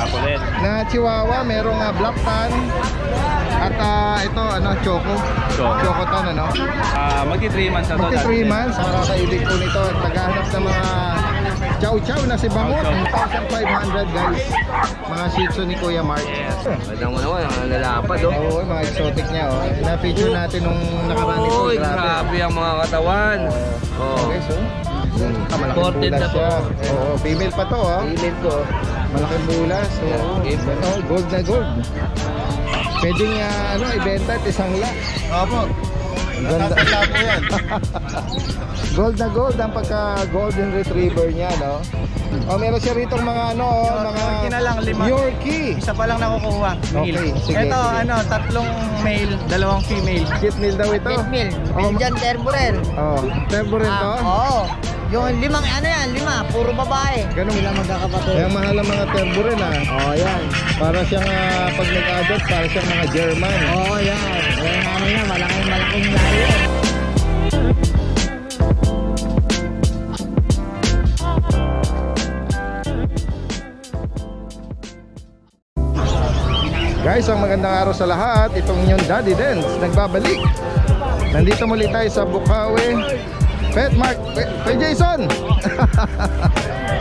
Apolet. Na Chihuahua, merong black tan. At ito, choco. Choco tan, Magti 3 months na to. Magti 3 months, makakaibig po nito. Naghahanap ng mga chow-chow na si Bangot. 1,500 guys. Mga Shih Tzu ni Kuya Mark. Madang mo naman, lalapad Oo, mga exotic niya. Na-feature natin nung nakaraan ito. Grabe ang mga katawan. Okay, so malaking Ported bulas na po. siya. Oo, female pa to. Female ko. Malaking bulas. Gold na gold. Pwedeng ibenta at isang lakh. Opo. Ganda po yan. Gold na gold ang pagka golden retriever niya, no? Meron siya rito mga Yorkie na lang, 5. Yorkie. Isa pa lang nakukuha. Okay, sige. Ito, 3 male, 2 female. Kit meal daw ito. Kit meal. Belgian Terborel. Turbo rin to? Oo. Yung 5, puro babae. Ganun. Sila magkakapatid. Kaya mahal ang mga turbo rin Yan. Para siyang pag nag-adult, para siyang mga German. Yan. Kaya mamaya, malaking layo. Guys, ang magandang araw sa lahat. Itong inyong Daddy Dens nagbabalik. Nandito muli tayo sa Bukawi Pet Mart. Kuya Jason.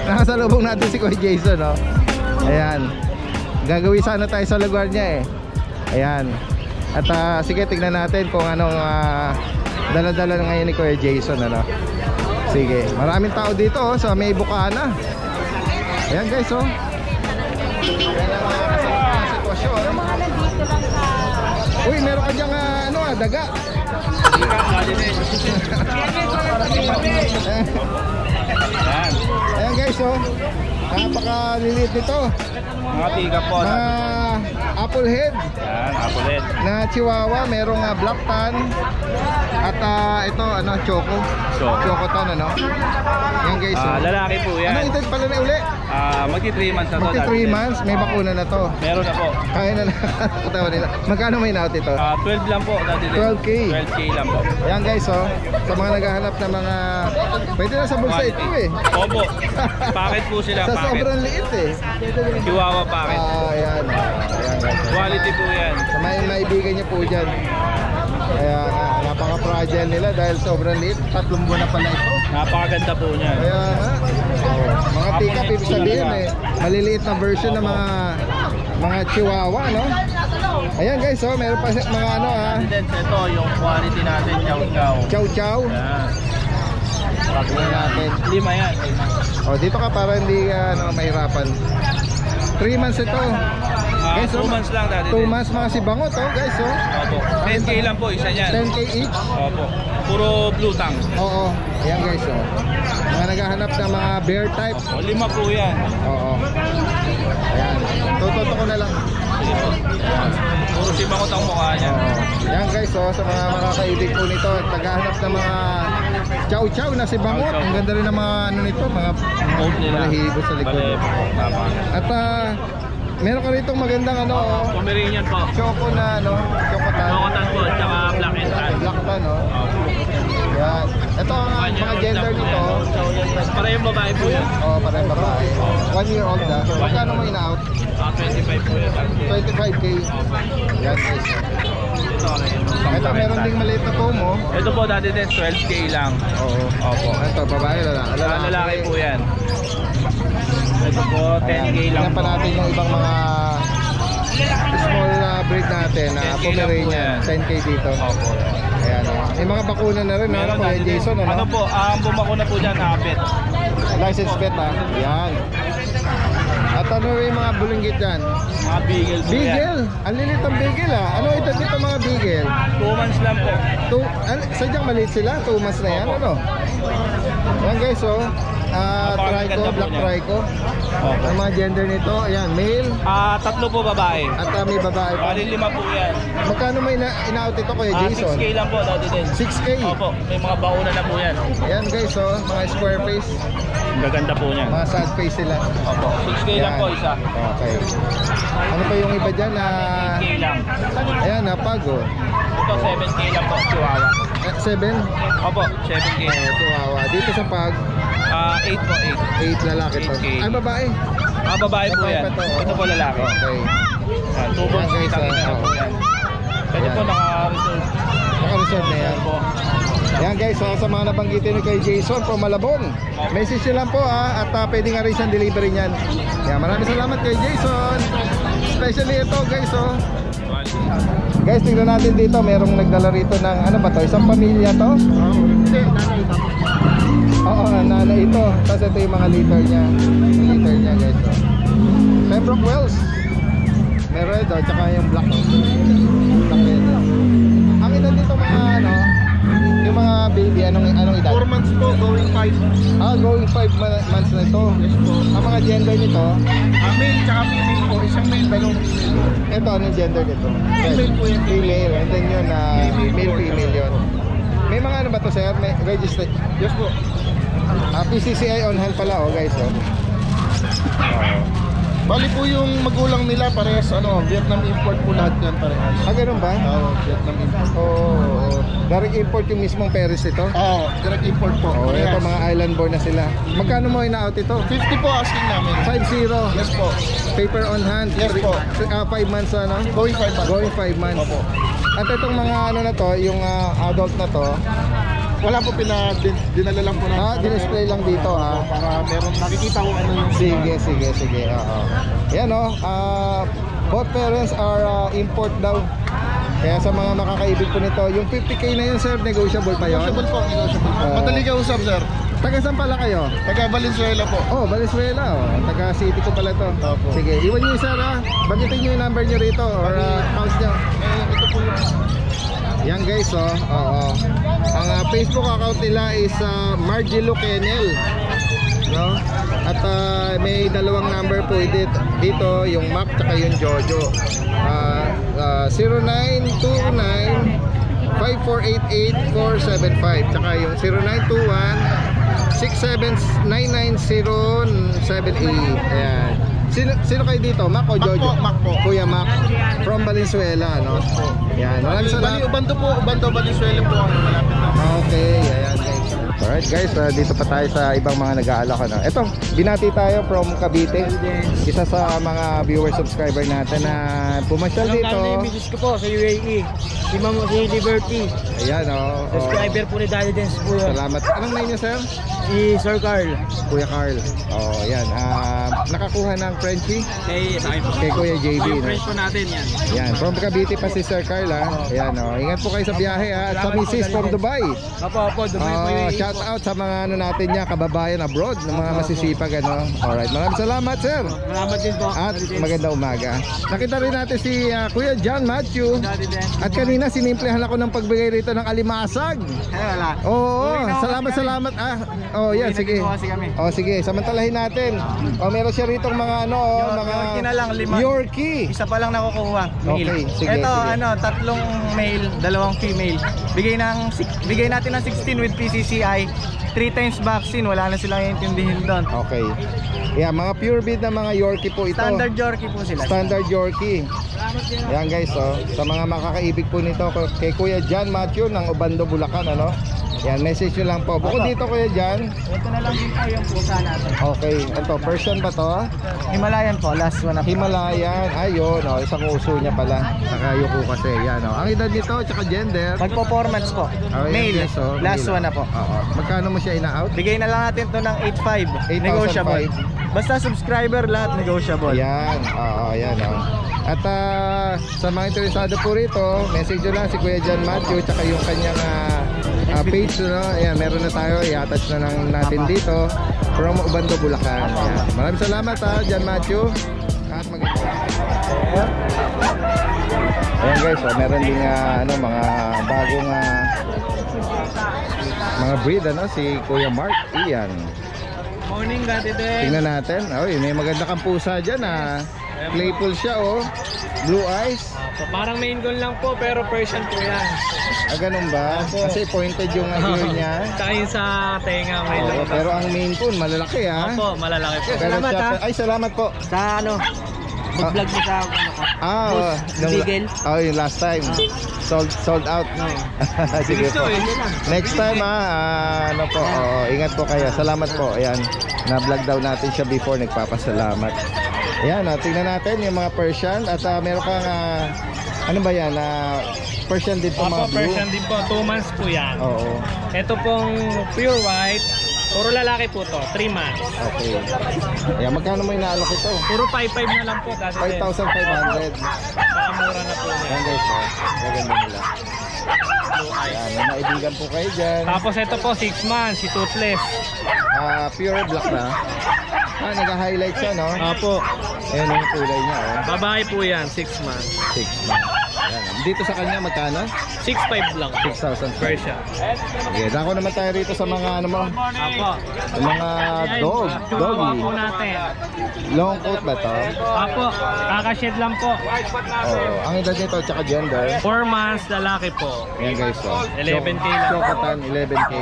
Nakasalubong natin si Kuya Jason, Ayan. Gagawin sana tayo sa lugar niya Ayan. At sige, tignan natin kung anong dala-dala ngayon ni Kuya Jason, Sige, maraming tao dito sa may Bukana. Ayan guys, Ayan ang mga kasalubong na sitwasyon. Uy, meron ka diyang daga. Ayan guys, napakaliliit nito. Mga tika po. Mga apple head. Yan, Apolet. Na Chihuahua, merong black tan. At ito, choco. Choco tan, Yan guys, Lalaki po yan. Anong intake pala na uli? Magti 3 months na to. Magti 3 months, may bakuna na to. Meron na po. Kaya na nakakatawa nila. Magkano may naut ito? 12 lang po. 12K. 12K lang po. Yan guys, sa mga naghahanap ng mga pwede na sa bulsa ito Opo. Packet po sila. Sa Packet. sobrang liit Chihuahua packet. Ayan. Ayan guys. Quality po yan. Sa may maibigan niyo po dyan. Kaya napaka-fragile nila dahil sobrang liit. 3 buwan na pala ito. Napakaganda po niyan. Kaya mga tika, ibig sabihin maliliit na version ng mga Chihuahua, Ayan guys, meron pa mga Ito yung quality natin, chow-chow. chow-chow. Yan. Pagkuhan natin. 5 yan. Dito ka para hindi mahirapan. 3 months ito. Guys, 2 months lang dati. 2 months mga si Bangot, guys, Opo. 10K lang po isa niyan. 10K each. Opo. Puro blue tongue. Oo. Ayan guys, mga naghahanap ng mga bear type. 5 po yan. Oo. Ayan. Tututo ko na lang. Puro si Bangot ang mukha niya. Ayan guys, sa mga makakaibig po nito at naghahanap ng mga chow-chow na si Bangot. Ang ganda rin ng mga nito, mga Coat nila. balahibo sa likod. Tama. At meron ka rito magandang Pomeranian po. choco na choco tan. Chocotan po, tsaka black and tan. Black tan, Yan. Ito ang mga gender nito. Parehong babae po yan. Parang babae. 1 year old na. Magkano mo in-out? 25 po yan. 25K. Yan guys. Ito meron ding maliit na combo. Ito po dati din 12K lang. Opo. Ito babae, lalaki. Lalaki po yan. Ito po 10K lang. Tingnan pa natin yung ibang mga small breed natin na 10K lang po Pomeranian. yan. 10K dito. Opo. Ayan, may mga bakuna na rin, Meron Kuya dati din. Jason, Ano po, ang bumako na po dyan, nakapit. License pet, Ayan. At ano yung mga bulinggit dyan? Mga beagle po yan. Beagle! Ang lilit ang beagle, Ano ito dito mga beagle? 2 months lang po. Sadyang maliit sila? 2 months na yan, Ayan guys, trico, black trico. Ang mga gender nito, ayan, male. 3 po babae. At may babae pa. Bali 5 po yan. Magkano may in-out ito, Kuya Jason? 6K lang po dati din. 6K? Opo, may mga bauna na po yan. Ayan guys, mga square face. Gaganda po niyan. Mga sad face sila. Opo, 6K lang po isa. Okay. Ano pa yung iba dyan na... 8K lang. Ayan, pago. Ito 7K lang po, Chihuahua. 7? Opo, 7K. Chihuahua. Dito sa pag, 8 po, 8. 8 lalaki to. 8K. Ay, babae. Babae po yan. Babae pa to. Ito po lalaki. Okay. Yan, 2 months Yan, guys, kita na po yan. Ito po Ayan. naka-reserve. Naka-reserve na yan. Po. Yan guys, sa mga nabanggitin ni kay Jason from Malabon, message nyo lang po at pwede nga rin siyang delivery niyan. Yan, maraming salamat kay Jason. Especially ito guys, Guys, tignan natin dito, merong nagdala rito ng ano ba to? Isang pamilya to? Hindi, nanay tapos. Oo, nanay ito. Tapos ito yung mga liter niya. Yung liter niya guys, Pembroke Wells. May red, tsaka yung black. Black red. Ang edad dito mga ano, yung mga baby, anong edad? 4 months po, going 5. Going 5 months na ito. Yes po. Ang mga gender nito, Male tsaka female po. Isang male, dalawang female. ito anong gender nito? Female po yan. Female, and then yun male, female yun. May mga ano ba to sir? May registered? Yes po. PCCI on hand pala guys Bali po yung magulang nila parehas Vietnam import po lahat yan parehas. Ganun ba? Vietnam import. Direct import yung mismong Paris ito? Direct import po. Ito mga island born na sila. Magkano mo ina-out ito? 50 po asking namin. 5-0. Yes po. Paper on hand. Yes po. 5 months ano? Going 5 months. Going 5 months. Opo. At itong mga ano na to, yung adult na to, Wala po dinala lang po na. display lang dito Para meron nakikita ko ano yung Sige. Yan both parents are import daw. Kaya sa mga makakaibig po nito, yung 50k na yun sir, negotiable pa yun? Negotiable po. Madali ka usap sir. Taga saan pala kayo? Taga Valenzuela po. Valenzuela taga city ko pala to. Opo. Sige, iwan nyo yung sir bagitin nyo yung number nyo rito or accounts nyo. Ito po yung Yan guys ang Facebook account nila is Margelo Kennel, no? At may dalawang number po dito, yung Mac tsaka yung Jojo. 0929-5488-475 tsaka yung 0921-6799078. Ayan. Sino kayo dito? Mac o Jojo? Mac po. Kuya Mac from Valenzuela, no? Yan. Maraming salamat. Ubando Valenzuela po ang malapit na. Okay, ayan guys. Alright guys, dito pa tayo sa ibang mga nag-aalok Ito, binati tayo from Cavite. Isa sa mga viewer subscriber natin na pumasyal dito. Misis ko po sa UAE. Si Ma'am si Liberty. Ayan Subscriber po ni Daddy Dance po yan. Salamat. Anong name niyo sir? Si Sir Carl. Kuya Carl. Ayan. Nakakuha ng Frenchie Sa akin po. kay Kuya JB. Yung No? friends po natin yan. Ayan, from Cavite pa si Sir Carl Ayan ingat po kayo sa biyahe At sa misis from Dubai. Opo, Dubai po yung Shout out sa mga natin niya, kababayan abroad, ng mga masisipag Alright, maraming salamat sir. Salamat din po. At magandang umaga. Nakita rin natin si Kuya John Matthew. At kanina sinimplehan ako ng pagbigay rito ng alimasag. Wala. Oo, salamat. Yan, sige. Sige, samantalahin natin. Meron siya rito mga Yorkie na lang, 5. Yorkie. Isa pa lang nakukuha. Okay, sige, Ito sige. 3 male, 2 female. Bigay natin ng 16 with PCCI. 3 times vaccine, wala na silang iintindihin doon. Okay. Yeah, mga pure breed na mga Yorkie po ito. Standard Yorkie po sila. Standard Yorkie. Yan guys, sa mga makakaibig po nito kay Kuya John Matthew ng Obando, Bulacan, Yan, message nyo lang po. Bukod dito Kuya John. Ito na lang din po yung pusa natin. Okay, ito, Persian ba to? Himalayan po, last one na po. Himalayan, ayun, isang uso niya pala. Nakayuko kasi, yan Ang edad nito, tsaka gender. Performance po. Yan, Male, guys, last male. one na po. Oo. Magkano mo siya ina-out? Bigay na lang natin to ng 8,500. 8,500. Negotiable. Basta subscriber, lahat negotiable. Yan, yan At sa mga interesado po rito, message nyo lang si Kuya John Matthew tsaka yung kanyang page, Ayan, meron na tayo, i-attach na lang natin dito from Obando, Bulacan. Ayan. Maraming salamat John Matthew. At maganda. Ayan guys, meron din mga bagong mga breed si Kuya Mark Ian. Morning, Daddy Den. Tingnan natin. May maganda kang pusa dyan Playful siya Blue eyes. So, parang main goal lang po, pero Persian po yan. Ganun ba? Kasi pointed yung ear niya. Tsaka yung sa tenga, may lumabas. Pero ang main po, malalaki Opo, malalaki po. Pero Salamat, siya, ay salamat po. Sa Mag-vlog mo sa ano ko. Bigel. Yung last time. Sold out. Sige po. Next time ano po, ingat po kayo. Salamat po. Ayan, na-vlog daw natin siya before, nagpapasalamat. Ayan, tingnan natin yung mga Persian. At meron kang, ano ba yan? Persian din po mga blue. Persian din po, 2 months po yan. Oo. Ito pong pure white, puro lalaki po to, 3 months. Okay. Ayan, magkano mo inaalok ito? Puro 5.5 na lang po. 5,500. Nakamura na po yan. Ayan guys, gaganda nila. Ayan, may maibigan po kayo dyan. Tapos ito po, 6 months, si Toothless. Pure black na. Nag-highlight siya, no? Apo, Ayan yung kulay niya, babae po yan, 6 months. 6 months. Ayan. Dito sa kanya, magkano? 6.5 lang. 6,000. Persian. Okay, dako naman tayo rito sa mga ano mo, Apo. sa mga Chihuahua doggy. po natin. Long coat ba to? Apo, kakashed lang po. Ang edad nito tsaka gender. 4 months, lalaki po. Ayan guys, 11K lang. Chocotan, 11K.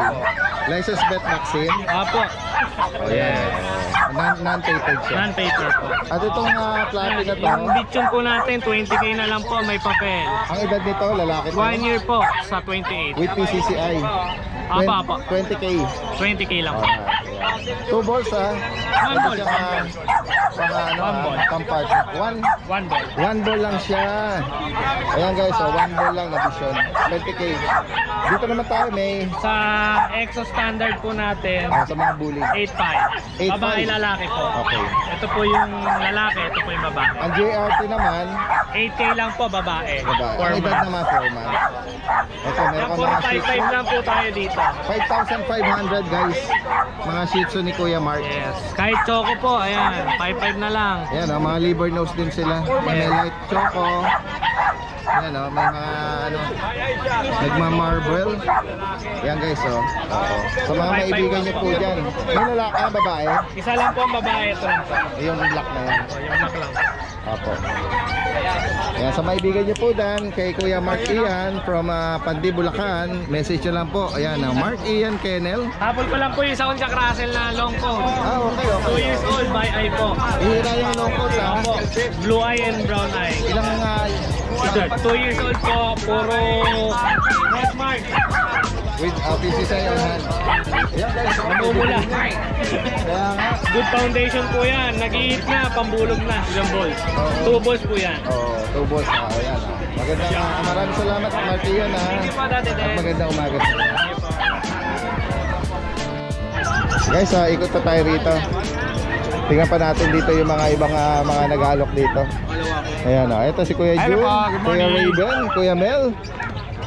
License bet vaccine. Apo, Ayan. Non-tapered siya. non-paper po. At itong platin na to, Yung bichon po natin, 20K na lang po, may papel. ang edad nito, lalaki to. 1 year po sa 28. With PCCI. Apa. 20K. 20K lang po. Ayan. 2 balls One ball. One ball. Pampart. 1 ball. 1 ball lang siya. Ayan guys, 1 ball lang na vision. 20K. Dito naman tayo may Sa Exo Standard po natin, sa mga bully. 8.5. 8.5. Babae lalaki po. Okay. Ito po yung lalaki, ito po yung babae. Ang JRT naman, 8K lang po babae. babae. 4 Ang edad months. naman 4 months. Ito, meron ka Puro mga Shih 5.5 Tzu. lang po tayo dito. 5,500 guys. Mga Shih Tzu ni Kuya Mark. Yes. Kahit choco po, ayan, 5.5 na lang. Ayan mga liver nose din sila. May light choco. Ayan may mga nagma-marble. Ayan guys Oo. Sa mga maibigan niyo po dyan. May lalaki, babae. Isa lang po ang babae, ito lang po. Yung black na yan. O, yung black lang. Apo. Ayan, sa maibigan niyo po dyan, kay Kuya Mark Ian from Pandi, Bulacan, message nyo lang po. Ayan, Mark Ian Kennel. Habol ko lang po yung sa Jack Russell na long coat. Okay. 2 years old, by eye po. Ihira yung long coat Opo, blue eye and brown eye. Ilang 2 years old po, puro red mark. with PCCI on hand. Ayan guys, Namumula. kaya nga. Good foundation po yan. Nag-iit na, pambulog na. Ilang balls? 2 balls po yan. 2 balls. Ayan. Maraming salamat Mark Ian Hindi pa dati At din. magandang umaga sa inyo. Guys, ikot pa tayo rito. Tingnan pa natin dito yung mga ibang mga nag-aalok dito. Ayan ito si Kuya Jun, Kuya Raven, Kuya Mel.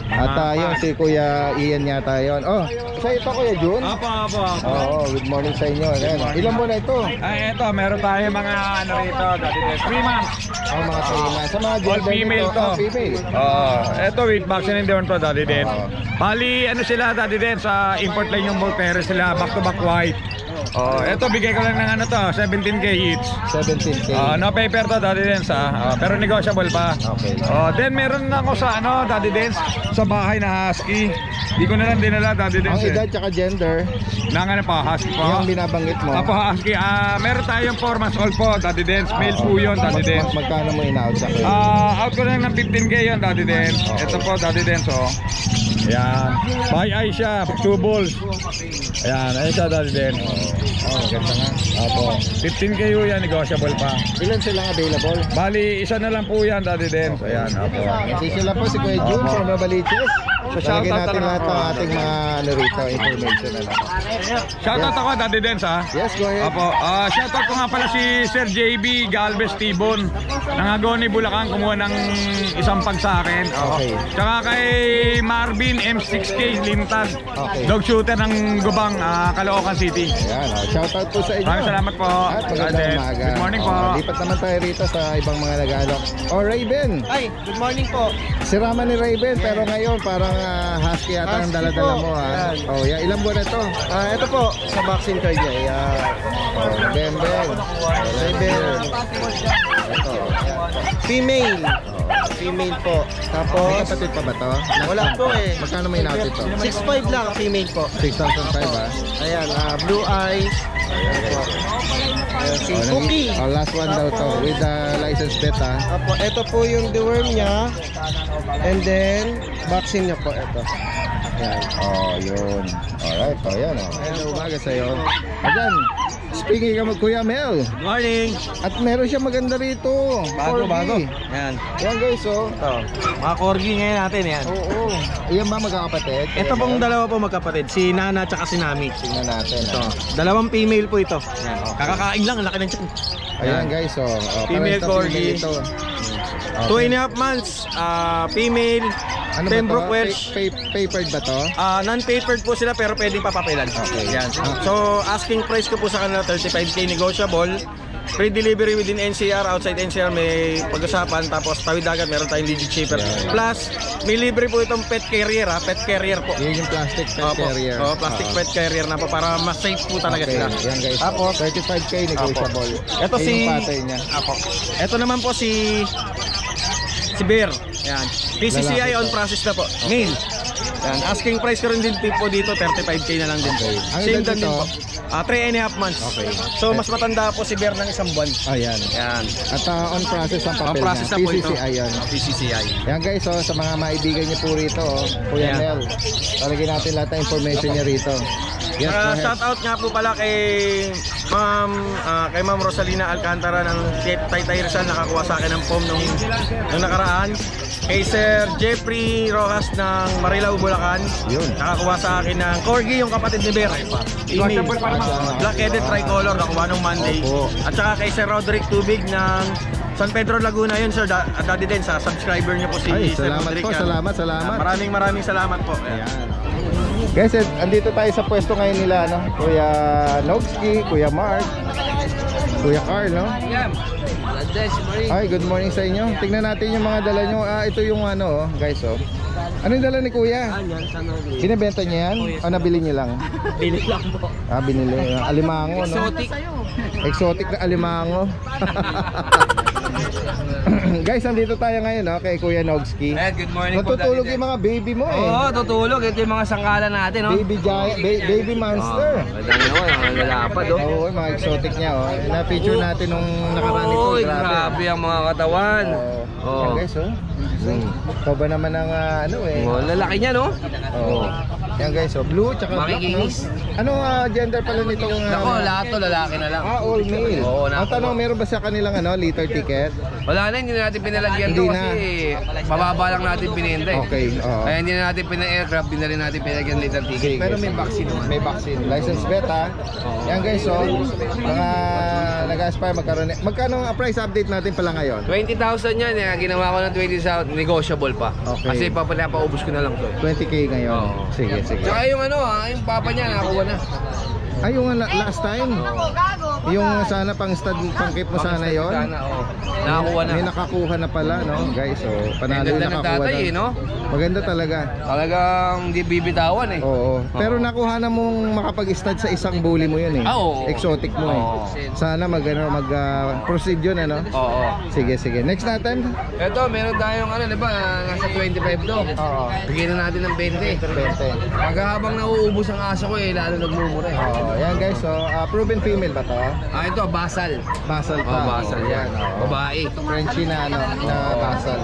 At yun si Kuya Ian yata yun. Siya ito Kuya Jun? Apo. Good morning sa inyo. Ayan, ilan mo na ito? Ay, eto, meron tayo mga ano rito, dati 3 months. Mga kaina. Sa mga All gender female nito, to. female. Eto with vaccine and doon to, dati din. Oo. Bali, ano sila, dati din, sa import line yung bull pair sila, back to back white. Eto, bigay ko lang ng ano to, 17K each. 17K. No paper to, dati din sa, pero negotiable pa. Okay. Then meron na ako sa ano, dati din, sa bahay na husky. Di ko na lang dinala, dati din. Ang edad tsaka gender, Nang ano pa, husky po. yung binabanggit mo. Apo husky, meron tayong 4 months old po, dati din. Male po yun, dati din. Magkano mo in-out sa kayo? Out ko lang ng 15K yun, dati din. Ito po, dati din, so. Ayan. By eye siya, 2 balls. Ayan, ayun siya, dati din. Maganda nga. Apo. 15K yun yan, negotiable pa. Ilan silang available? Bali, isa na lang po yan, dati din. So, ayan, apo. Kasi sila po si Kuya Jun from Novaliches. So, Talagyan shoutout natin na lahat lang. ng ating mga information na lang. Shoutout ako, dati din, sa. Yes, go ahead. Apo, shoutout ko nga pala si Sir JB Galvez Tibon ng Agoni, Bulacan, kumuha ng isang pag sa akin. Okay. Tsaka kay Marvin M6K Lintad, Okay. dog shooter ng Gubang, Caloocan City. Ayan, shoutout po sa inyo. Maraming salamat po. At magandang Ate. umaga. Good morning po. Lipat naman tayo rito sa ibang mga nag-aalok. Raven. Ay, good morning po. Si Rama ni Raven, pero ngayon parang husky yata ang Husky dala-dala po. mo. Yan. Yeah. Ilang buwan na ito? Ito po, sa vaccine card niya. November. Ito. Female. Female po. May Tapos, kapatid pa ba to? wala po eh. Magkano may natin ito? 6.5 lang, female po. 6,500 Ayan, blue eyes. Si Cookie. Last one daw to with the license plate ha. Apo, ito po yung deworm niya. And then, vaccine niya po ito. Yan. Yun. Alright, yan Hello, umaga sa'yo. Ayan, speaking ka Kuya Mel. Good morning. At meron siya maganda rito. Corgi. Yan. Yan guys, Mga corgi ngayon natin yan. Oo. Ayan ba magkakapatid? Ito pong dalawa po magkapatid, si Nana at si Nami. Tingnan natin. Ito, dalawang female po ito. Yan. Kakakain lang, ang laki ng tiyan. Ayan guys, Female corgi. 2.5 months, female, Ano ba Pembroke to? Welsh. Papered ba to? Non-papered po sila pero pwedeng papapilan. Okay. Yan. So, asking price ko po sa kanila 35k negotiable. Free delivery within NCR, outside NCR may pag-usapan. Tapos tawid dagat, meron tayong legit shipper. Plus, may libre po itong pet carrier pet carrier po. Yun yung plastic pet carrier. Plastic pet carrier na po para mas safe po talaga sila. Yan guys. Tapos, 35k negotiable. Ito Yan si yung patay niya. Ito naman po si Bear. Yan. PCCI on process na po. Male. Yan. Asking price ko rin din po dito 35k na lang din. Okay. Ang Same edad din nito? po. 3.5 months. Okay. So mas matanda po si Bear ng isang buwan. Ayan. Yan. At on process ang papel On process niya. na po ito. PCCI yan. PCCI. Yan guys, sa mga maibigan niyo po rito, Kuya Ayan. Mel. Talagyan natin lahat ng information niya rito. Yes, go ahead. Shout out nga po pala kay Ma'am Rosalina Alcantara ng Taytay Rizal, nakakuha sa akin ng foam nung nakaraan. Kay Sir Jeffrey Rojas ng Marilao, Bulacan, Yun. nakakuha sa akin ng Corgi, yung kapatid ni Bear. Email. Black-headed tricolor, nakuha nung Monday. Opo. At saka kay Sir Roderick Tubig ng San Pedro Laguna, yun sir, daddy din sa subscriber niyo po si Ay, Sir salamat Roderick. po, yan. salamat. Maraming salamat po. Ayan. Guys, andito tayo sa pwesto ngayon nila, Kuya Nogski, Kuya Mark, Kuya Carl, Ay, good morning sa inyo. Tingnan natin yung mga dala nyo. Ito yung guys, Ano yung dala ni Kuya? Binibenta niya yan? O nabili niyo lang? Bili lang po. Binili. Alimango, Exotic na alimango. Guys, nandito tayo ngayon kay Kuya Nogski. Good morning po. Natutulog yung mga baby mo Oo, tutulog. Ito yung mga sangkalan natin, Baby giant, baby monster. Ang lalapad, Oo, mga exotic niya, Na-feature natin nung nakaraan ito. Oy, grabe ang mga katawan. Yan guys, Ito ba naman ang Lalaki niya, no? Yan guys, blue tsaka black, Makikinis. Anong gender pala nitong lahat to lalaki na lang. all male. Oo, Ang tanong, meron ba sa kanilang liter ticket? Wala na, hindi na natin pinalagyan Hindi to na. kasi pababa lang natin pinenta eh. Okay, oo. Kaya hindi na natin pina-aircraft, hindi na rin natin pinalagyan liter ticket. Pero may vaccine naman. May vaccine. License beta. Yan guys, mga nag-aspire magkano ang price update natin pala ngayon? 20,000 yan eh. Ginawa ko ng 20,000, negotiable pa. Okay. Kasi papaubos ko na lang to. 20k ngayon. Oo. Sige. Tsaka yung yung papa niya, nakakuha na. Ay, yung last time. Yung sana pang stud, pang-kit mo sana yon. Sana, oo. Nakakuha na. May nakakuha na pala, guys. Panalo yung Ganda ng nakakuha tatay, no? Maganda talaga. Talagang di bibitawan eh. Oo. Pero nakuha na mong makapag-stud sa isang bully mo yun Oo. Exotic mo Oo. Sana proceed yun, Oo. Sige. Next natin. Ito, meron tayong di ba, nasa 25 to. Oo. Bigyan na natin ng 20. 20. Pag habang nauubos ang aso ko lalo nagmumura eh. Yan guys, proven female ba to? Ito, basal. Basal pa. Basal yan. Babae. Frenchy na basal.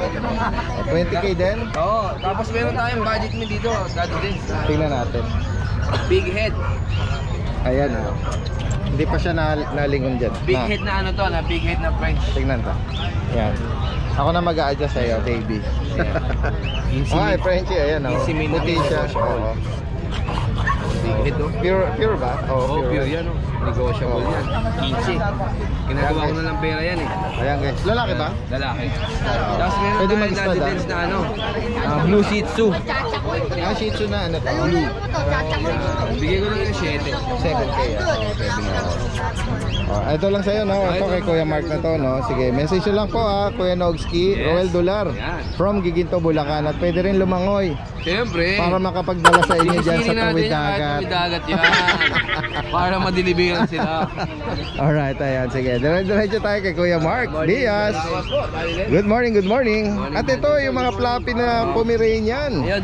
20k din. Oo, tapos meron tayong budget mo dito, dati din. Tingnan natin. Big head. Ayan Hindi pa siya nalingon dyan. Big head na big head na French. Tingnan ta. Yan. Ako na mag-a-adjust sa'yo, baby. Ay, Frenchie, ayan Puti siya. Oo. Big head, Pure ba? Oo, pure yan, negotiable yan. 15. Ginagawa ko na ng pera yan eh. Ayan guys. Lalaki ba? Lalaki. Tapos meron Pwede tayong mag-stud, Daddy Dance na Blue Shih Tzu. Shih Tzu na to? Blue. Bigay ko lang ng 7. 7k. Ito lang sa'yo, Ito kay Kuya Mark na to, Sige, message nyo lang po, Kuya Nogski, Yes. Roel Dular, Yan. from Giginto, Bulacan. At pwede rin lumangoy Siyempre. para makapagdala sa inyo dyan sa Sisinin natin Tawid yung Dagat. Tawid Dagat yan. Para madilibigan sila. Alright, ayan, sige. Diretso tayo kay Kuya Mark Diaz. Good morning. At ito, yung mga fluffy na Pomeranian. Ayan.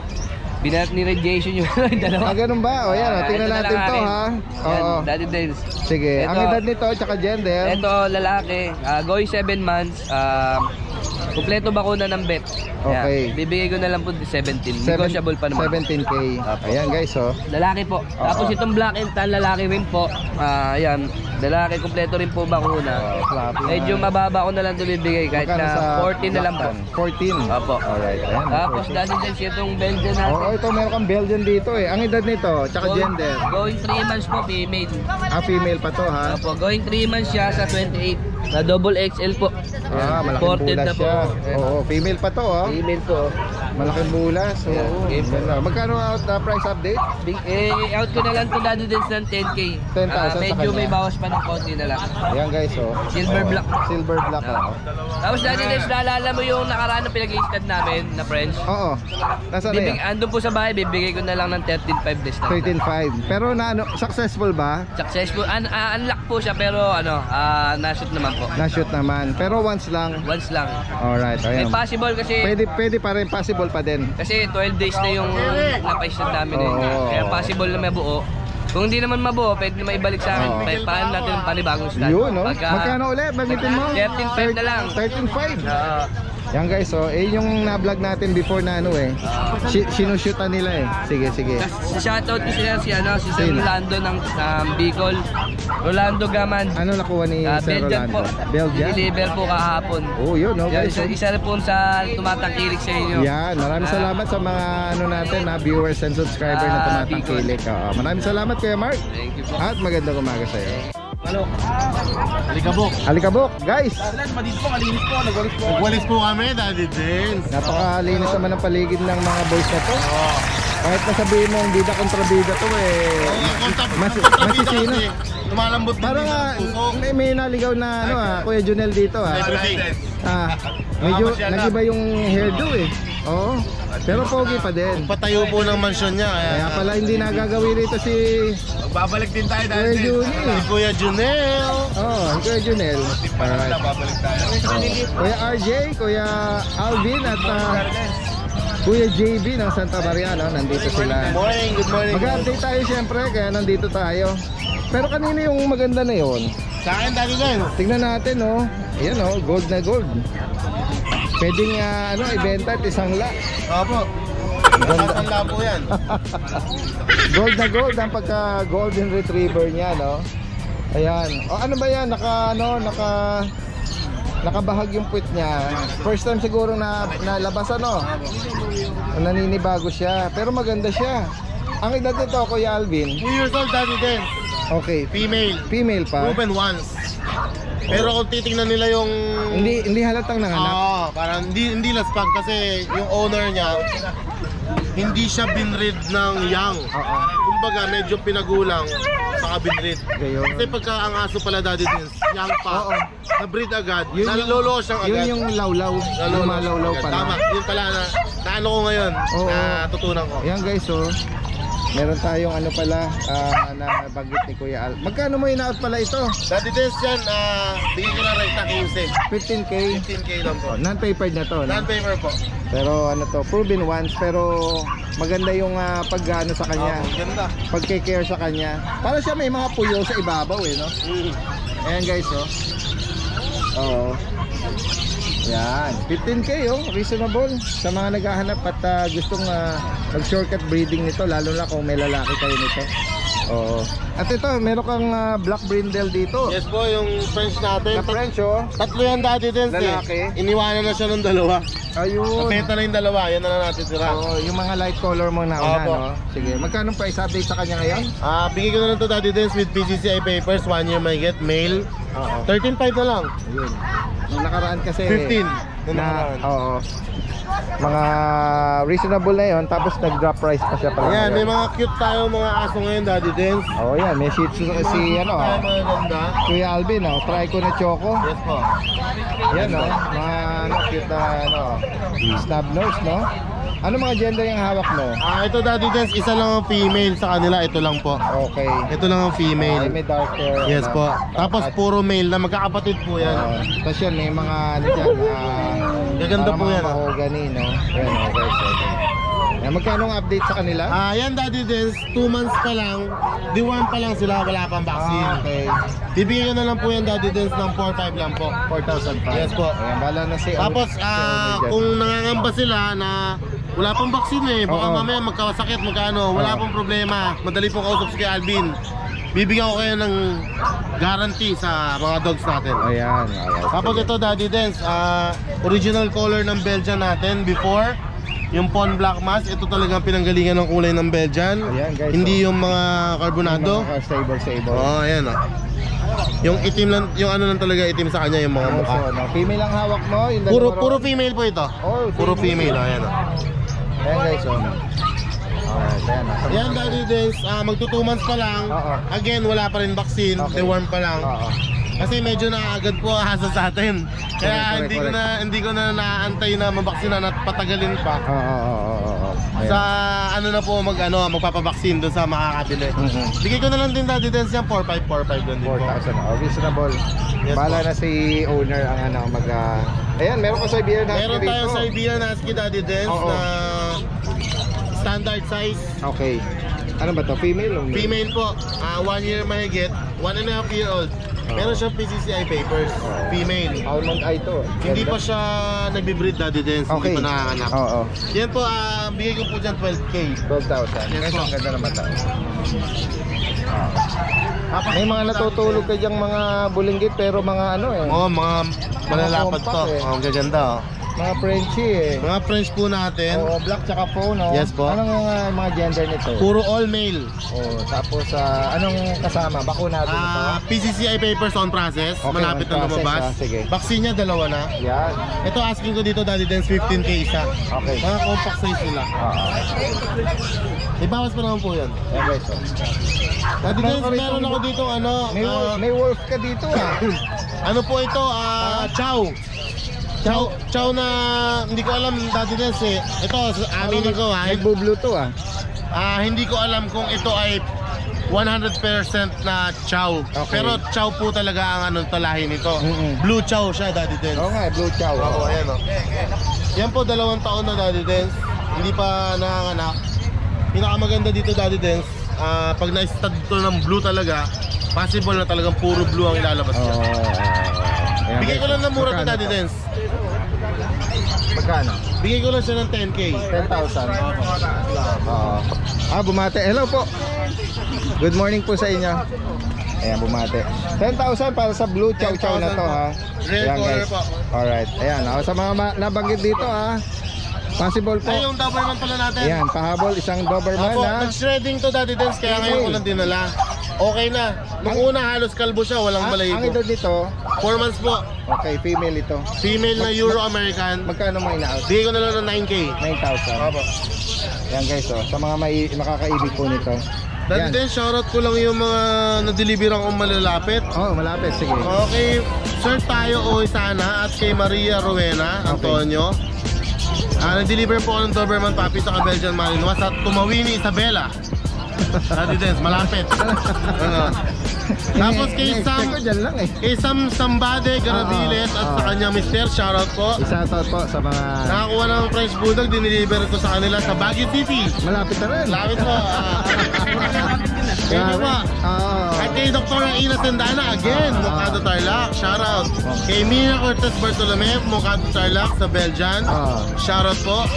Binat ni radiation yung dalawa. Ganun ba? O yan, o, tingnan Ito na natin lang to akin. ha. Yan, Oo. Daddy Dance. Sige, Ito. ang edad nito tsaka gender. Ito, lalaki. Going 7 months. Kompleto bakuna ng vet. Okay. Yan. Bibigay ko na lang po 17. Negotiable pa naman. 17K. Ayan guys, oh. Lalaki po. Tapos itong black and tan, lalaki rin po. Ayan. Lalaki, kompleto rin po bakuna. Medyo mababa ko na lang ito bibigay. Kahit Magkano sa na 14 na lang po. 14. Opo. Alright, ayan. Tapos dati din siya itong Belgian natin. Oo, ito meron kang Belgian dito eh. Ang edad nito, tsaka gender. Going 3 months po, female. Female pa to ha. Opo, going 3 months siya sa 28. Na double XL po. Malaking Ported bulas na po. siya. Oo, female pa to oh. Female po. Malaking bulas. Oo. Yeah, Ganda. Magkano out price update? Out ko na lang to Daddy Dance ng 10K. 10,000 sa medyo kanya. may bawas pa ng konti na lang. Ayan guys, oh. Silver Oo. black. Silver black, oh. Tapos Daddy Dance, naalala mo yung nakaraan na pinag-i-stud namin na French? Oo. Nasaan na yan? Andun po sa bahay, bibigay ko na lang ng 13.5 this time. 13.5. Pero na ano, successful ba? Successful. Unlock po siya pero na-shoot naman po. Na-shoot naman. Pero once lang. Once lang. Alright, May ayan. possible kasi Pwede pa rin, possible pa din. kasi 12 days na yung napaisod namin eh. Oo. Kaya possible na mabuo. Kung hindi naman mabuo, pwede na maibalik sa amin. Oo. Paano natin ang panibagong stand. Yun, no? Magkano ulit? Bagitin mo? 13.5 na lang. 13.5. Yan guys, oh. Yung na-vlog natin before na ano eh. Sinushoota nila eh. Sige, sige. Shoutout ko sila si Sir Sino? Rolando ng Bicol. Rolando Gaman. Ano nakuha ni Sir Belgian po. Rolando? Belgian? Deliver po kahapon. Oh, yun, no guys. Isa rin po sa tumatangkilik sa inyo. Yan, maraming salamat sa mga ano natin, viewers and subscriber na tumatangkilik. Maraming salamat Kuya Mark. Thank you po. At magandang umaga sa iyo. Alikabok. Alikabok, guys. Nagwalis po kami, Daddy Dance. Napakalinis naman ang paligid ng mga boys na to. Kahit nasabihin mo bida kontra bida to eh. Masisino. Lumalambot din Parang puso. may naligaw na ano Kuya Junel dito Everything. Medyo nagiba yung hairdo eh. Oo. Pero pogi pa din. Patayo po ng mansyon niya. Kaya pala hindi nagagawin rito si Babalik din tayo, Kuya Junel. Kuya Junel. Kuya Junel. Alright. Babalik tayo. Kuya RJ, Kuya Alvin at Kuya JB ng Santa Maria, no? Nandito sila. Good morning. Mag-update tayo syempre, kaya nandito tayo. Pero kanino yung maganda na yon? Sa akin, Daddy Dance. Tingnan natin, no? Ayan, no? Gold na gold. Pwedeng ibenta at isang la. Opo. Matatanda po yan. Gold na gold ang pagka golden retriever niya, no? Ayan. O ano ba yan? Nakabahag yung puwit niya. First time siguro na nalabas, ano? Naninibago siya. Pero maganda siya. Ang edad nito, Kuya Alvin. 2 years old, Daddy Dance. Okay. Female. Female pa. Proven once. Pero kung titingnan nila yung... Hindi halatang nanganak. Parang hindi laspag kasi yung owner niya hindi siya binread ng young. Kumbaga medyo pinagulang saka binread. Gayon. Kasi pagka ang aso pala, Daddy Dance, young pa, na-breed agad, Yun yung- nalolo siyang agad. Yun yung lawlaw. Yung Nalolo malawlaw agad. pa Tama, na. yun pala na ano ko ngayon, Oo. natutunan ko. Ayan guys, oh. Meron tayong ano pala na bagit ni Kuya Al. Magkano mo ina-out pala ito? Daddy Dance yan, bigyan ko na right na 15K. 15K lang po. Non-papered na to, no? Non-paper po. Pero ano to, proven once, pero maganda yung pag-ano sa kanya. Ganda. Pagke-care sa kanya. Para siya may mga puyo sa ibabaw eh, no? Ayan guys, oh. Oo. Yan, 15K oh, reasonable sa mga naghahanap at gustong mag-shortcut breeding nito, lalo na kung may lalaki kayo nito. Oo. At ito, meron kang black brindle dito. Yes po, yung French natin. Na French oh. Tatlo yan, Daddy Dance Lalaki. Iniwanan na siya ng dalawa. Ayun. Napeta na yung dalawa, yan na lang natin sira. Oo, yung mga light color mo na una, Opo. no? Sige, magkano price update sa kanya ngayon? Bigay ko na lang to, Daddy Dance, with PGCI papers, 1 year may get, male. Oo. 13.5 na lang. Ayun. Nung nakaraan kasi 15. Nung na, nakaraan. oo. Mga reasonable na yun, tapos nag-drop price pa siya pala. Ayan, may ngayon. mga cute tayo mga aso ngayon, Daddy Dance. Oo, yan, may shih tzu si ano, Tayo mga ganda. Kuya Alvin, oh, try ko na choco. Yes po. Yan, oh, mga cute na snub nose, no? Ano mga gender yung hawak mo? Ito, Daddy Dance, isa lang ang female sa kanila, ito lang po. Okay. Ito lang ang female. Ay, may dark hair. Yes ano. po. Tapos puro male na magkakapatid po yan. Tapos yan, may mga ano dyan, Gaganda po yan, Mga mahogany, no? Yan, okay, okay. Ayan, magkano ang update sa kanila? Yan Daddy Dens, 2 months pa lang, deworm pa lang sila, wala pang vaccine. Okay. Bibigyan ko na lang po yan Daddy Dens ng 4,500 lang po. 4,000 pa. Yes po. Ayan, bala na si Tapos si owner dyan. kung nangangamba sila na wala pang vaccine baka Oo. mamaya magkasakit, magkano, wala pang problema. Madali pong kausap si Alvin. Bibigyan ko kayo ng guarantee sa mga dogs natin. Ayan. Tapos ito Daddy Dens, original color ng Belgian natin before. Yung Pon Black Mass, ito talagang pinanggalingan ng kulay ng Belgian. Ayan, guys, Hindi yung mga carbonado. Stable. Ayan Yung itim lang, yung ano lang talaga itim sa kanya yung mga mukha. Female ang hawak mo? Yung Puro female po ito. Oh, Puro female, ayan Ayan guys, Alright, ayan. Yan Daddy Dens, magto 2 months pa lang. Oo. Again, wala pa rin vaccine, Okay. deworm pa lang. Oo. Kasi medyo naagad po hasa sa atin. Kaya Correct. hindi ko na naantay na mabaksinan at patagalin pa. Oo. Sa ano na po magpapabaksin doon sa makakabili. Bigay ko na lang din Daddy Dens yan 4,500 din po. 4,000. Reasonable. Yes, Bala po. na si owner ang Ayan, meron ka Siberian Husky Meron dito. tayong Siberian Husky Daddy Dens Oo. na standard size. Okay. Ano ba to? Female o male? Female po, 1 year mahigit, 1.5 year old. Meron siyang PCCI papers, female. Almond eye to. Hindi pa siya nagbe-breed Daddy Dens, Okay. hindi pa nanganganak. Oo. Yan po, bigay ko po dyan 12K. 12,000. Yes, Guys, po. ang ganda naman tayo. May mga natutulog ka dyang mga bulinggit pero mga Mga malalapad compact to. eh. Ang gaganda mga Frenchie Mga French po natin, Oo, black tsaka phone Yes po. Anong mga gender nito? puro all male. Tapos anong kasama? Bakunado nito? PCCI papers on process, Okay, malapit on na process, lumabas. sige. Vaccine niya 2 na. Yan. Ito asking ko dito Daddy Dens 15K isa. Okay. Mga compact size sila. Ibawas pa naman po yan. Yan guys. Daddy Dens, meron ako dito May wolf ka dito ano po ito? Chow na hindi ko alam Daddy Dens eh. Ito, aminin ko Nagbo-blue to hindi ko alam kung ito ay 100% na chow. Okay. Pero chow po talaga ang talahi nito. Blue chow siya Daddy Dens. Oo nga, blue chow. Oo, ayan Yan po 2 taon na Daddy Dens. Hindi pa nanganganak. Pinakamaganda dito Daddy Dens, pag na-stud to ng blue talaga, possible na talagang puro blue ang ilalabas niya. Ayan, Bigay ko guys. lang ng mura to Magkano Daddy Dens. Magkano? Bigay ko lang siya ng 10K. 10,000. Bumate. Hello po. Good morning po sa inyo. Ayan, bumate. 10,000 para sa blue chow chow na to 10,000. Red color po. Alright. Ayan, sa mga nabanggit dito possible po. Ay, yung Doberman pala natin. Ayan, pahabol isang Doberman Ako, nag-shredding to Daddy Dens, kaya ngayon ko lang dinala. Okay na. Nung una halos kalbo siya, walang Ang balayibo. edad nito, 4 months po. okay, female ito. Female na Euro-American. Magkano mo ina-out? Bigay ko na lang ng 9K. 9,000. Opo. Yan guys, sa mga makakaibig po nito. Daddy Yan. Dens, shoutout ko lang yung mga na-deliver akong malalapit. Malapit, sige. Okay, Sir Tayo Oisana at kay Maria Rowena Antonio. Nag-deliver po ako ng Doberman Puppy sa Belgian Malinois sa Tumawini, Isabela. Daddy Dens, malapit. Tapos kay Sam, ko dyan lang kay Sam Sambade Garabiles at sa kanya Mister, shoutout po. Isa-out po sa mga Nakakuha ng French Bulldog, diniliver ko sa kanila sa Baguio City. malapit na rin. Lapit po. Thank you po. At kay Dr. Ina Sendana, again, Mocado Tarlac, shoutout. Kay Mina Cortez Bartolome, Mocado Tarlac sa Belgian, shoutout po.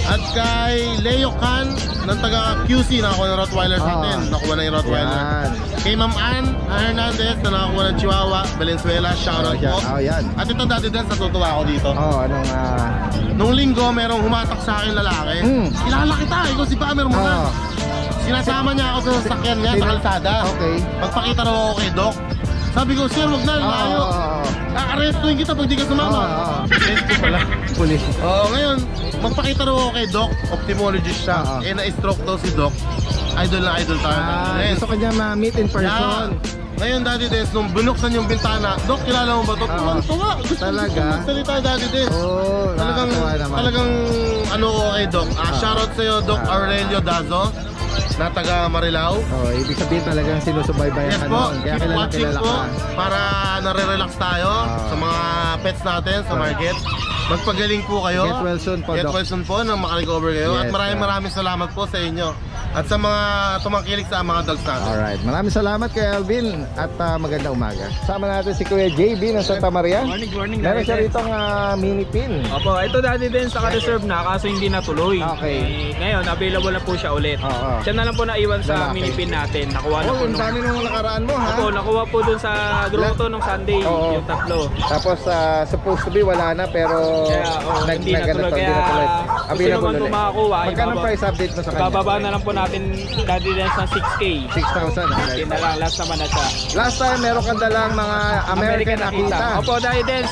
At kay Leo Can, ng taga QC, nakakuha ng Rottweiler sa atin. Nakuha na yung Rottweiler. Yan. Kay Ma'am Ann Hernandez, na nakakuha ng Chihuahua, Valenzuela, shoutout po. Yan. At ito Daddy Dens, natutuwa ako dito. Anong Nung linggo, merong humatak sa akin lalaki. Kilala kita, ikaw si Pamer mo na. Sinasama niya ako sa sasakyan niya sa kalsada. Okay. Magpakita raw ako kay Doc. Sabi ko, sir, wag na, layo. Aarestuin kita pag di ka sumama. Arresto pala. Pulis. Ngayon, magpakita raw ako kay Doc. Ophthalmologist siya. Na-stroke daw si Doc. Idol na idol tayo. Gusto ko niya ma-meet in person. Ngayon, Daddy Dens, nung binuksan yung bintana, Doc, kilala mo ba ito? Tuwa. Talaga? Magsalita, Daddy Dens. Talagang Talagang ano ko kay Doc. Shoutout sa'yo, Doc Aurelio Dazo, na taga Marilao. Ibig sabihin talagang sinusubaybayan Yes ka po, noon. Kaya keep watching kilala po ka. para nare-relax tayo sa mga pets natin sa market. magpagaling po kayo. Get well soon po, Get Doc. well soon po nang makarecover kayo. Yes, At maraming salamat po sa inyo. At sa mga tumangkilik sa mga dogs natin. Alright, maraming salamat kay Alvin at magandang umaga. Sama natin si Kuya JB ng Santa Maria. Morning, Meron Daddy siya Dens. rito mini pin. Opo, ito Daddy Dens, naka-reserve na kaso hindi natuloy. Okay. Ngayon, available na po siya ulit. Oo. Siya na lang po naiwan sa Lalaki. mini pin natin. Nakuha na Oh, po ang dami nung nakaraan mo ha. Opo, nakuha po dun sa grotto nung Sunday, Oo. yung tatlo. Tapos supposed to be wala na pero Kaya, hindi natuloy. Kaya, gusto available naman po ulit. makakuha. Magkano price update mo sa kanya? Bababa na lang po natin Daddy Dens ng 6K. 6,000. Okay. Yun na lang, last naman na siya. Last time meron kang dalang mga American Akita. Opo, Daddy Dens,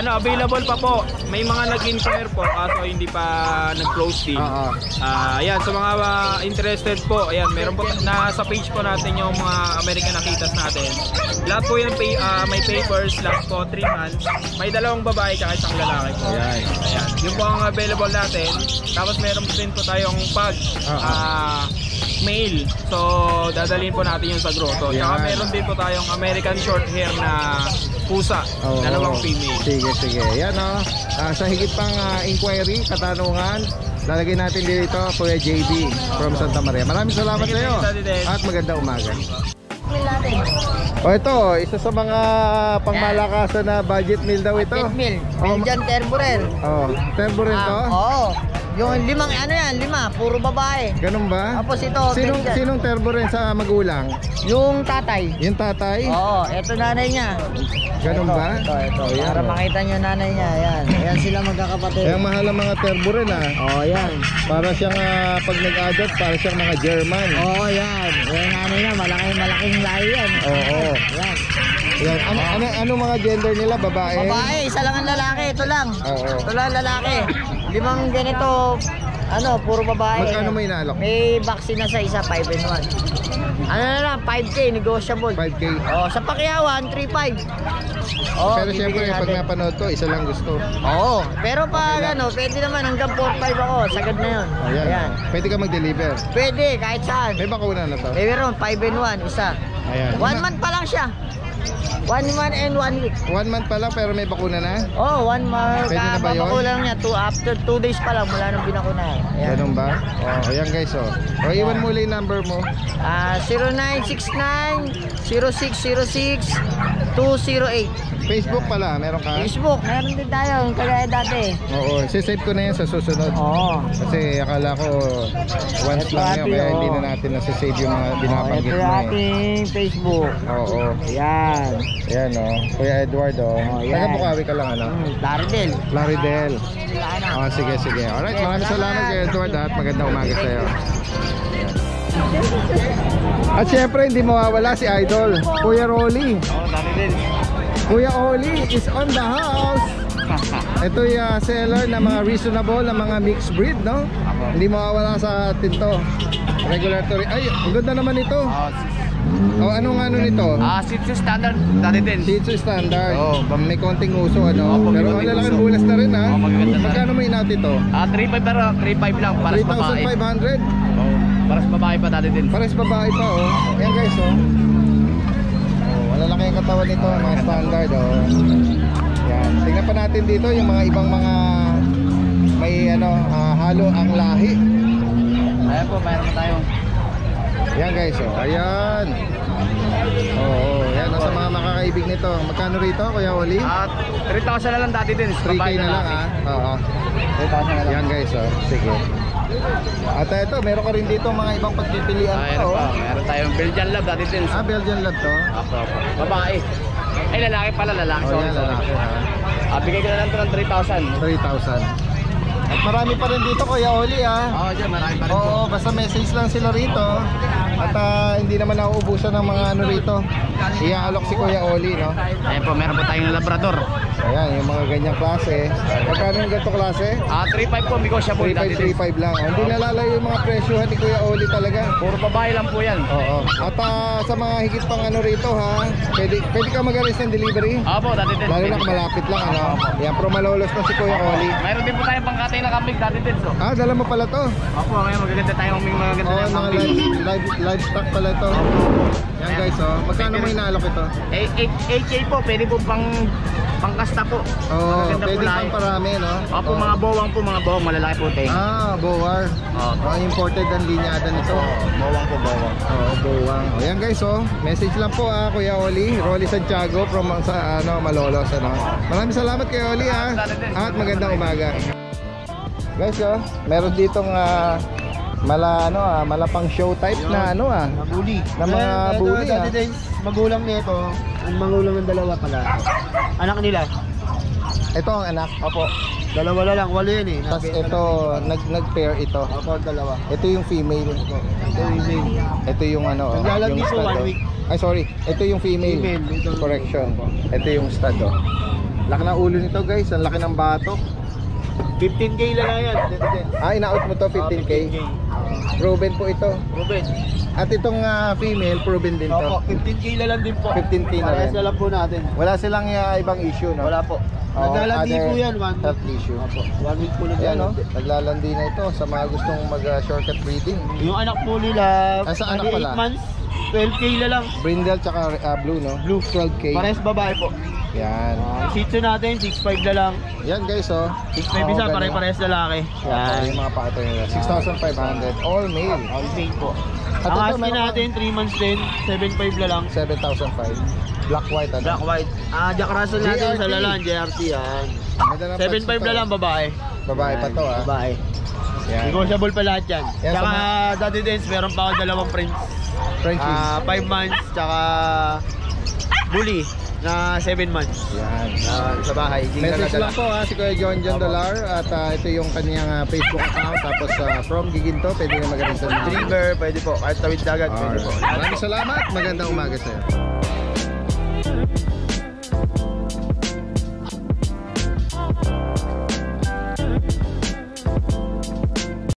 available pa po. May mga nag-inquire po kaso hindi pa nag-close din. Oo. Ayan, sa mga interested po, ayan, meron po nasa page po natin yung mga American Akitas natin. Lahat po yung may papers, lahat po 3 months. May dalawang babae at isang lalaki po. Ayan. Ayan. Yung po ang available natin. Tapos meron din po tayong pag male. So, dadalhin po natin yung sa grotto. Saka Yan. meron din po tayong American short hair na pusa. Oo. Dalawang female. Sige. Yan sa higit pang inquiry, katanungan, lalagay natin dito Kuya JB from Santa Maria. Maraming salamat Thank sa you, iyo Daddy Dens. at magandang umaga. Ito, isa sa mga pangmalakasan na budget meal daw ito. Budget meal, Belgian Terborer. Turbo rin to? Oo. Yung limang lima, puro babae. Ganun ba? Tapos ito, Belgian. Sinong turbo rin sa magulang? Yung tatay. Yung tatay? Oo, eto nanay niya. Ganun ba? Ito. Ayan, Para makita niyo nanay niya, ayan. Ayan sila magkakapatid. Kaya mahal ang mga turbo rin Ayan. Para siyang pag nag-adult, para siyang mga German. Ayan. Ayan nanay niya, malaking lahi yan. Oo. Ayan. Yan. Ano mga gender nila? Babae? Babae, isa lang ang lalaki, ito lang. Oo. Ito lang ang lalaki. Limang ganito, puro babae. Magkano mo inaalok? May vaccine na sa isa, 5-in-1. Ano na lang, 5K, negotiable. 5K. Sa Pakyawan, 3.5. Pero siyempre, pag napanood to, isa lang gusto. Oo, pero pag pwede naman hanggang 4.5 ako, sagad na yun. Ayan. Pwede ka mag-deliver. Pwede, kahit saan. May bakuna na to. Meron, 5-in-1, isa. Ayan. 1 month pa lang siya. 1 month and 1 week. 1 month pa lang pero may bakuna na? 1 month. Pwede na ba yun? Kapapakulang niya, after 2 days pa lang mula nung binakuna. Ayan. Ganun ba? Ayan guys iwan mo ulit yung number mo. 0969-0606-208. Facebook pala, meron ka? Facebook, meron din tayo, yung kagaya dati. Oo, sisave ko na yan sa susunod. Oo. Kasi akala ko once Ito lang yun, ating, kaya hindi oo. na natin nasisave yung mga binabanggit Ito mo yung ating Facebook. Oo. Ayan. Ayan Kuya Edward yan. Taga Bukawi ka lang Plaridel. Plaridel. Ano? Sige. Alright, maraming salamat Kuya Edward at magandang umaga sa iyo. At syempre hindi mawawala si Idol, Kuya Rolly. Kuya Oli is on the house. Ito yung seller ng mga reasonable na mga mixed breed, no? Hindi mawawala sa atin to. Regulatory. Ay, ang ganda naman ito. Anong nito? Shih Tzu standard, Daddy Dens. Shih Tzu standard. Oo. May konting uso, ano? Opo, may Pero ang konting lalaking uso. bulas na rin, ha? Oo, magaganda na. Magkano may inat ito? 3.5 pero 3.5 lang para sa babae. 3,500? Para sa babae pa, Daddy Dens. Pares babae pa, Ayan guys, malalaki yung katawan nito, mga standard, Yan. Tingnan pa natin dito yung mga ibang mga may halo ang lahi. Ayan po, mayroon pa tayo. Yan guys, ayan. Yan sa mga makakaibig nito. Magkano rito, Kuya Oli? 3,000 na lang, Daddy Dens. 3K na lang, Oo. 3,000 na lang. Yan guys, sige. At ito, meron ka rin dito mga ibang pagpipilian Ayan pa, meron tayong Belgian Lab, Daddy Dens. Belgian Lab to. Apo. Babae. Ay, lalaki pala, lalaki. Yan, lalaki, Bigay ko na lang ito ng 3,000. 3,000. At marami pa rin dito, Kuya Oli, Diyan, marami pa rin po. Oo, basta message lang sila rito. At hindi naman nauubusan ng mga rito. Iaalok si Kuya Oli, no? Ayan po, meron po tayong Labrador. Ayan, yung mga ganyang klase. Magkano yung ganito klase? 3.5 po, negotiable, Daddy Dens. 3,535 lang. Hindi nalalayo yung mga presyohan ni Kuya Oli talaga. Puro babae lang po yan. Oo. At sa mga higit pang rito, pwede ka mag-arrange ng delivery? Opo, Daddy Dens. Lalo na malapit lang, Yan, pero malolos na si Kuya Oli. Mayroon din po tayong pangkatay na kambing, Daddy Dens. Dala mo pala to. Opo, ngayon magaganda tayong mga ganda Oo, na mga kambing. live Livestock pala ito. Yan guys, oh. Magkano mo inaalok ito? 8K po, pwede po pangkasta po. Oh, Maganda pwede po lahat. pang parami, no? Opo, mga bowang, malalaki po tayo. Bowar. Imported ang linyada nito. Bowang. Bowang. O yan guys, oh. Message lang po Kuya Oli, Rolly Santiago from sa Malolos, ano. Maraming salamat kay Oli at magandang umaga. Guys, oh, meron ditong malapang show type na Bully. na mga bully. Magulang nito, ang magulang ng dalawa pala. Anak nila. Ito ang anak. Opo. Dalawa na lang, walo yan eh. Tapos ito, nag-pair ito. Opo, dalawa. Ito yung female. Ito yung male. Ito yung Naglalandi yung po, stud, 1 week. Ay sorry, ito yung female. Female. Correction. Ito yung stud, oh. Laki ng ulo nito guys, ang laki ng batok. 15K lang yan. Ina-out mo to 15K. Proven po ito. Ruben. At itong female, proven din to. Opo, 15K lang din po. 15K na Parehas rin. na lang po natin. Wala silang ibang issue, no? Wala po. Oh, Naglalandi other po yan, 1 week. health issue. Opo, 1 week po Ayan, no? naglalandi. Naglalandi na ito sa mga gustong mag-shortcut breeding. Yung anak po nila, Sa anak pala? 8 months, 12K na lang. Brindle tsaka blue, no? Blue. 12K. Parehas babae po. Yan. Shih Tzu natin, 6'5 na lang. Yan guys, oh. 6'5 isa, ganda. parehas lalaki. Yan. Yung mga pattern nila. 6,500. All male. All male po. At Ang ito, husky meron natin, 3 months din, 7'5 na lang. 7,500. Black white, ano? Black white. Jack Russell natin JRT. sa lalan, JRT yan. Ganda ng 7'5 pads na ito. lang babae. Babae pa to, Babae. Yan. Negotiable pa lahat yan. Yan, Tsaka sa Daddy Dance, meron pa ako dalawang prints. Frenchies. 5 months, tsaka Bully na 7 months. Yan. Sa bahay. Hindi ka Message nadala. lang po si Kuya John Dollar at ito yung kanyang Facebook account tapos from Giginto pwede na magaling sa mga Trigger, pwede po. Kahit tawid dagat, pwede po. Maraming salamat. Magandang umaga sa'yo.